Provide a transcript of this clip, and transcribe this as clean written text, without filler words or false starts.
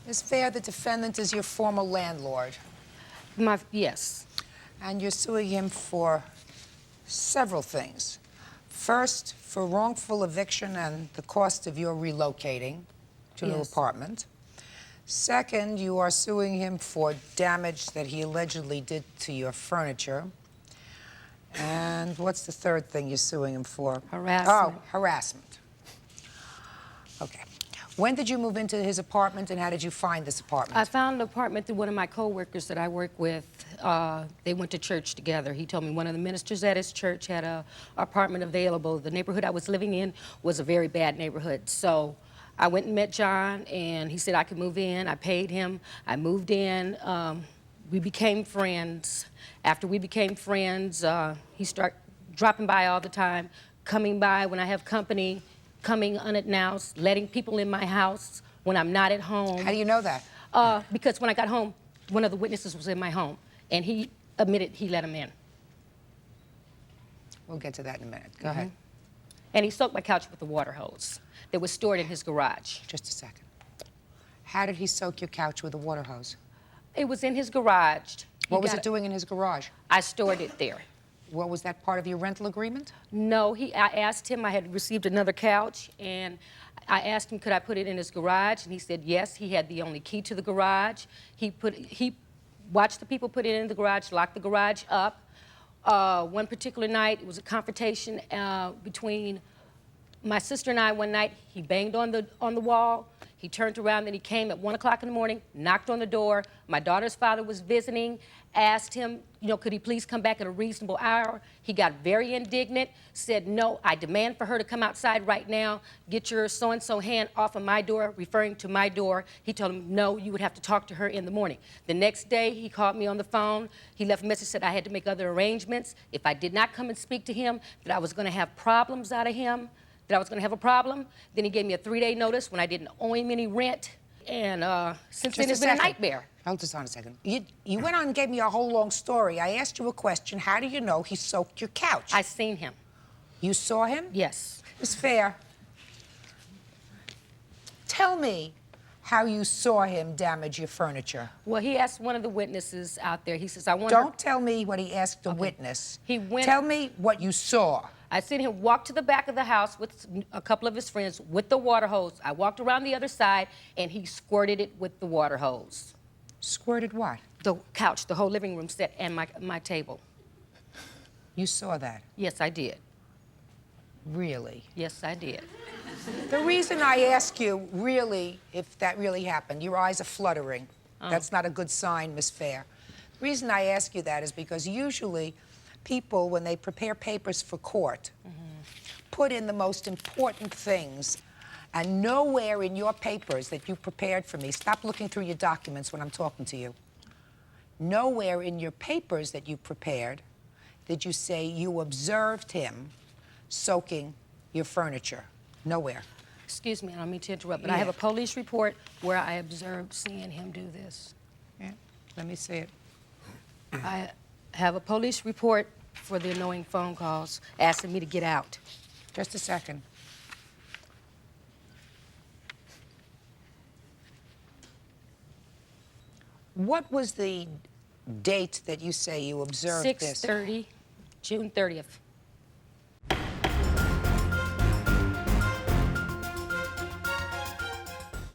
Ms. Fair, the defendant is your former landlord. Yes. And you're suing him for several things. First, for wrongful eviction and the cost of your relocating to a new apartment. Second, you are suing him for damage that he allegedly did to your furniture. And what's the third thing you're suing him for? Harassment. Oh, harassment. Okay. When did you move into his apartment and how did you find this apartment? I found an apartment through one of my coworkers that I work with. They went to church together. He told me one of the ministers at his church had an apartment available. The neighborhood I was living in was a very bad neighborhood. So I went and met John, and he said I could move in. I paid him. I moved in. We became friends. After we became friends, he started dropping by all the time, coming by when I have company, coming unannounced, letting people in my house when I'm not at home. How do you know that? Because when I got home, one of the witnesses was in my home, and he admitted he let him in. We'll get to that in a minute. Go ahead. And he soaked my couch with a water hose that was stored in his garage. Just a second. How did he soak your couch with a water hose? It was in his garage. What was it doing in his garage? I stored it there. What was that part of your rental agreement? No, I asked him, I had received another couch, and I asked him could I put it in his garage, and he said yes. He had the only key to the garage. He watched the people put it in the garage, locked the garage up. One particular night, it was a confrontation between my sister and I one night. He banged on the wall. He turned around, then he came at 1 o'clock in the morning, knocked on the door. My daughter's father was visiting, asked him, could he please come back at a reasonable hour? He got very indignant, said, no, I demand for her to come outside right now. Get your so-and-so hand off of my door, referring to my door. He told him, no, you would have to talk to her in the morning. The next day, he called me on the phone. He left a message, said I had to make other arrangements. If I did not come and speak to him, that I was going to have problems out of him, that I was going to have a problem. Then he gave me a 3-day notice when I didn't owe him any rent. And since then, it's been a nightmare. Hold this on a second. You went on and gave me a whole long story. I asked you a question. How do you know he soaked your couch? I seen him. You saw him? Yes. Ms. Fair, tell me how you saw him damage your furniture. Well, he asked one of the witnesses out there. He says, I want Don't tell me what he asked the witness. He went... Tell me what you saw. I seen him walk to the back of the house with a couple of his friends with the water hose. I walked around the other side, and he squirted it with the water hose. Squirted what? The couch, the whole living room set, and my table. You saw that? Yes, I did. Really? Yes, I did. The reason I ask you, really, if that really happened, your eyes are fluttering. That's not a good sign, Miss Fair. The reason I ask you that is because usually people, when they prepare papers for court, put in the most important things, and nowhere in your papers that you prepared for me, stop looking through your documents when I'm talking to you, nowhere in your papers that you prepared did you say you observed him soaking your furniture. Nowhere. Excuse me, I don't mean to interrupt, but I have a police report where I observed seeing him do this. Yeah, let me see it. I have a police report for the annoying phone calls asking me to get out. Just a second. What was the date that you say you observed this? 6:30, June 30th.